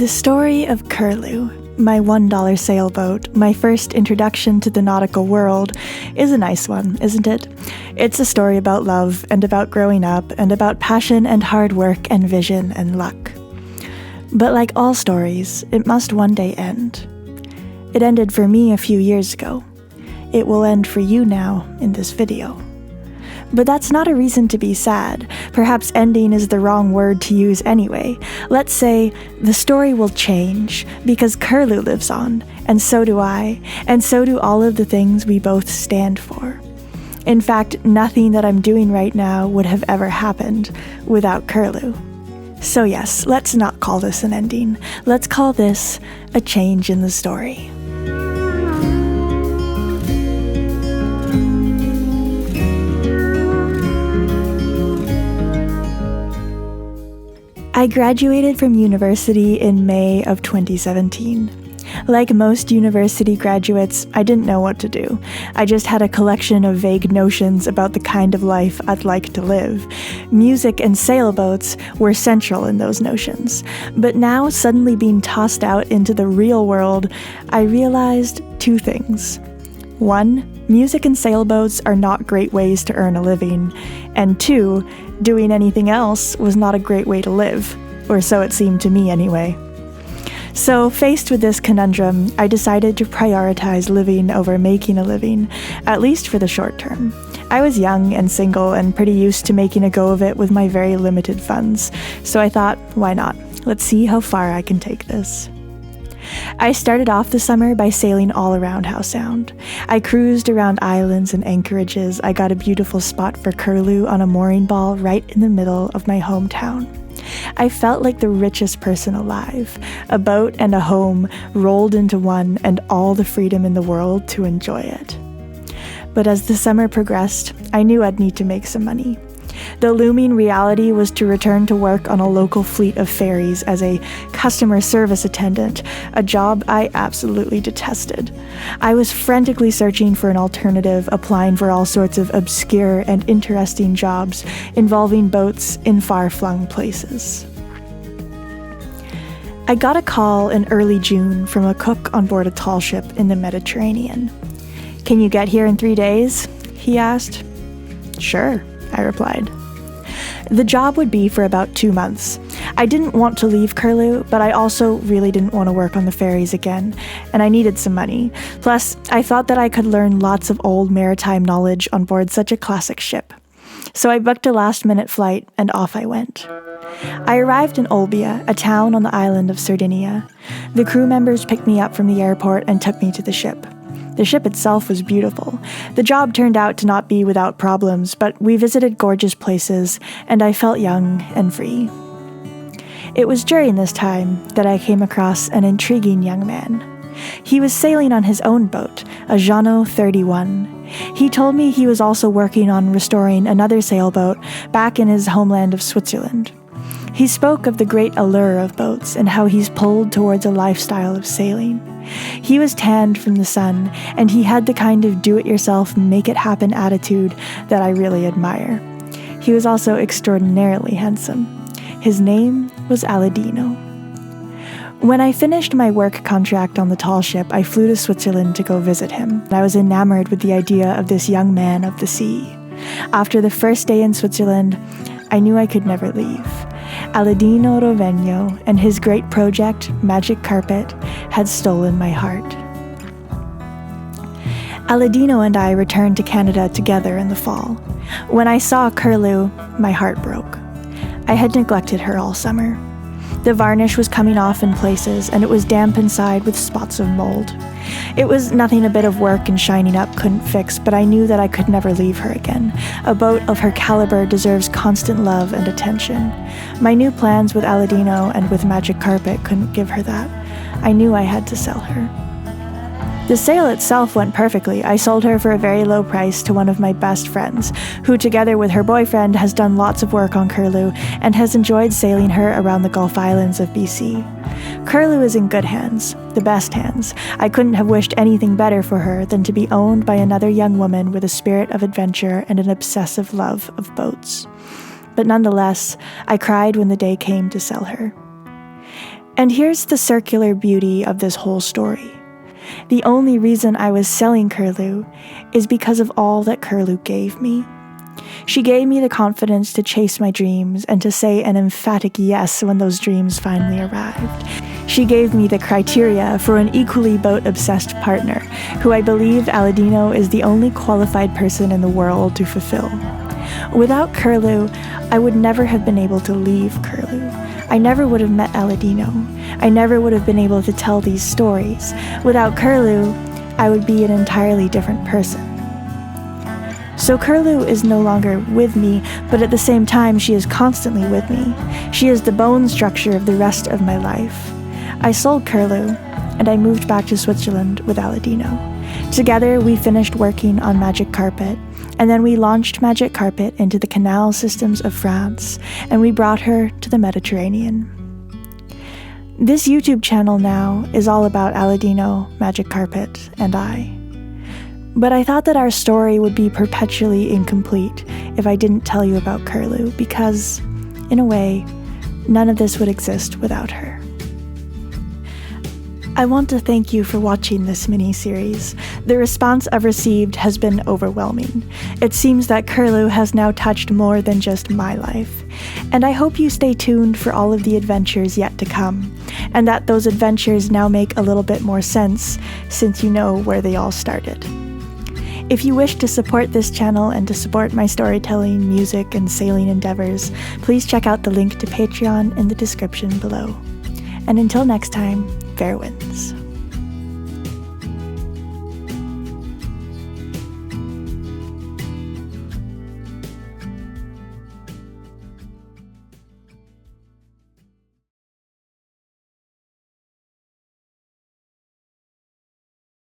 The story of Curlew, my $1 sailboat, my first introduction to the nautical world, is a nice one, isn't it? It's a story about love and about growing up and about passion and hard work and vision and luck. But like all stories, it must one day end. It ended for me a few years ago. It will end for you now in this video. But that's not a reason to be sad. Perhaps ending is the wrong word to use anyway. Let's say the story will change because Curlew lives on, and so do I, and so do all of the things we both stand for. In fact, nothing that I'm doing right now would have ever happened without Curlew. So yes, let's not call this an ending. Let's call this a change in the story. I graduated from university in May of 2017. Like most university graduates, I didn't know what to do. I just had a collection of vague notions about the kind of life I'd like to live. Music and sailboats were central in those notions. But now, suddenly being tossed out into the real world, I realized two things. One, music and sailboats are not great ways to earn a living. And two, doing anything else was not a great way to live. Or so it seemed to me anyway. So, faced with this conundrum, I decided to prioritize living over making a living, at least for the short term. I was young and single and pretty used to making a go of it with my very limited funds. So I thought, why not? Let's see how far I can take this. I started off the summer by sailing all around Howe Sound. I cruised around islands and anchorages. I got a beautiful spot for Curlew on a mooring ball right in the middle of my hometown. I felt like the richest person alive, a boat and a home rolled into one and all the freedom in the world to enjoy it. But as the summer progressed, I knew I'd need to make some money. The looming reality was to return to work on a local fleet of ferries as a customer service attendant, a job I absolutely detested. I was frantically searching for an alternative, applying for all sorts of obscure and interesting jobs involving boats in far-flung places. I got a call in early June from a cook on board a tall ship in the Mediterranean. "Can you get here in 3 days?" he asked. "Sure," I replied. The job would be for about 2 months. I didn't want to leave Curlew, but I also really didn't want to work on the ferries again, and I needed some money. Plus, I thought that I could learn lots of old maritime knowledge on board such a classic ship. So I booked a last-minute flight, and off I went. I arrived in Olbia, a town on the island of Sardinia. The crew members picked me up from the airport and took me to the ship. The ship itself was beautiful. The job turned out to not be without problems, but we visited gorgeous places, and I felt young and free. It was during this time that I came across an intriguing young man. He was sailing on his own boat, a Jeannot 31. He told me he was also working on restoring another sailboat back in his homeland of Switzerland. He spoke of the great allure of boats and how he's pulled towards a lifestyle of sailing. He was tanned from the sun, and he had the kind of do-it-yourself, make-it-happen attitude that I really admire. He was also extraordinarily handsome. His name was Aladino. When I finished my work contract on the tall ship, I flew to Switzerland to go visit him. I was enamored with the idea of this young man of the sea. After the first day in Switzerland, I knew I could never leave. Aladino Rovegno and his great project, Magic Carpet, had stolen my heart. Aladino and I returned to Canada together in the fall. When I saw Curlew, my heart broke. I had neglected her all summer. The varnish was coming off in places, and it was damp inside with spots of mold. It was nothing a bit of work and shining up couldn't fix, but I knew that I could never leave her again. A boat of her caliber deserves constant love and attention. My new plans with Aladino and with Magic Carpet couldn't give her that. I knew I had to sell her. The sale itself went perfectly. I sold her for a very low price to one of my best friends, who together with her boyfriend has done lots of work on Curlew and has enjoyed sailing her around the Gulf Islands of BC. Curlew is in good hands, the best hands. I couldn't have wished anything better for her than to be owned by another young woman with a spirit of adventure and an obsessive love of boats. But nonetheless, I cried when the day came to sell her. And here's the circular beauty of this whole story. The only reason I was selling Curlew is because of all that Curlew gave me. She gave me the confidence to chase my dreams and to say an emphatic yes when those dreams finally arrived. She gave me the criteria for an equally boat-obsessed partner, who I believe Aladino is the only qualified person in the world to fulfill. Without Curlew, I would never have been able to leave Curlew. I never would have met Aladino. I never would have been able to tell these stories. Without Curlew, I would be an entirely different person. So Curlew is no longer with me, but at the same time, she is constantly with me. She is the bone structure of the rest of my life. I sold Curlew, and I moved back to Switzerland with Aladino. Together, we finished working on Magic Carpet, and then we launched Magic Carpet into the canal systems of France, and we brought her to the Mediterranean. This YouTube channel now is all about Aladino, Magic Carpet, and I. But I thought that our story would be perpetually incomplete if I didn't tell you about Curlew, because, in a way, none of this would exist without her. I want to thank you for watching this mini-series. The response I've received has been overwhelming. It seems that Curlew has now touched more than just my life. And I hope you stay tuned for all of the adventures yet to come, and that those adventures now make a little bit more sense since you know where they all started. If you wish to support this channel and to support my storytelling, music, and sailing endeavors, please check out the link to Patreon in the description below. And until next time, fair winds.